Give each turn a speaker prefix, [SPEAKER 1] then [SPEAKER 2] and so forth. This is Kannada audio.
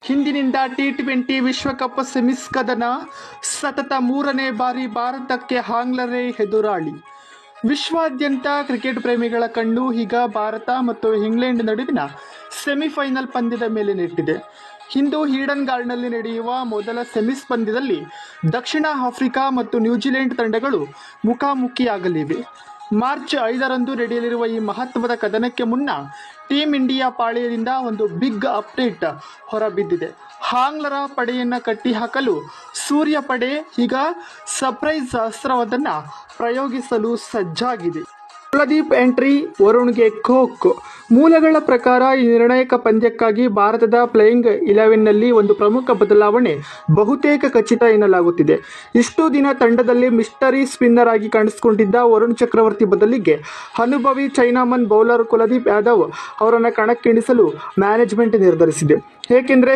[SPEAKER 1] ಹಿಂದಿನಿಂದ ಟಿ20 ವಿಶ್ವಕಪ್ ಸೆಮೀಸ್ ಕದನ, ಸತತ 3ನೇ ಬಾರಿ ಭಾರತಕ್ಕೆ ಆಂಗ್ಲರೇ ಎದುರಾಳಿ. ವಿಶ್ವಾದ್ಯಂತ ಕ್ರಿಕೆಟ್ ಪ್ರೇಮಿಗಳ ಕಣ್ಣು ಈಗ ಭಾರತ ಮತ್ತು ಇಂಗ್ಲೆಂಡ್ ನಡುವಿನ ಸೆಮಿಫೈನಲ್ ಪಂದ್ಯದ ಮೇಲೆ ನೆಟ್ಟಿದೆ. ಇಂದು ಈಡನ್ ಗಾರ್ಡನ್ನಲ್ಲಿ ನಡೆಯುವ ಮೊದಲ ಸೆಮೀಸ್ ಪಂದ್ಯದಲ್ಲಿ ದಕ್ಷಿಣ ಆಫ್ರಿಕಾ ಮತ್ತು ನ್ಯೂಜಿಲೆಂಡ್ ತಂಡಗಳು ಮುಖಾಮುಖಿಯಾಗಲಿವೆ. ಮಾರ್ಚ್ 5ರಂದು ನಡೆಯಲಿರುವ ಈ ಮಹತ್ವದ ಕದನಕ್ಕೆ ಮುನ್ನ ಟೀಂ ಇಂಡಿಯಾ ಪಾಳೆಯದಿಂದ ಒಂದು ಬಿಗ್ ಅಪ್ಡೇಟ್ ಹೊರಬಿದ್ದಿದೆ. ಆಂಗ್ಲರ ಪಡೆಯನ್ನು ಕಟ್ಟಿಹಾಕಲು ಸೂರ್ಯ ಪಡೆ ಈಗ ಸರ್ಪ್ರೈಸ್ ಅಸ್ತ್ರವೊಂದನ್ನು ಪ್ರಯೋಗಿಸಲು ಸಜ್ಜಾಗಿದೆ. ಕುಲದೀಪ್ ಎಂಟ್ರಿ, ವರುಣ್ಗೆ ಕೋಕ್. ಮೂಲಗಳ ಪ್ರಕಾರ ಈ ನಿರ್ಣಾಯಕ ಪಂದ್ಯಕ್ಕಾಗಿ ಭಾರತದ ಪ್ಲೇಯಿಂಗ್ 11ನಲ್ಲಿ ಒಂದು ಪ್ರಮುಖ ಬದಲಾವಣೆ ಬಹುತೇಕ ಖಚಿತ ಎನ್ನಲಾಗುತ್ತಿದೆ. ಇಷ್ಟು ದಿನ ತಂಡದಲ್ಲಿ ಮಿಸ್ಟರಿ ಸ್ಪಿನ್ನರ್ ಆಗಿ ಕಾಣಿಸಿಕೊಂಡಿದ್ದ ವರುಣ್ ಚಕ್ರವರ್ತಿ ಬದಲಿಗೆ ಅನುಭವಿ ಚೈನಾಮನ್ ಬೌಲರ್ ಕುಲದೀಪ್ ಯಾದವ್ ಅವರನ್ನು ಕಣಕ್ಕಿಳಿಸಲು ಮ್ಯಾನೇಜ್ಮೆಂಟ್ ನಿರ್ಧರಿಸಿದೆ. ಏಕೆಂದರೆ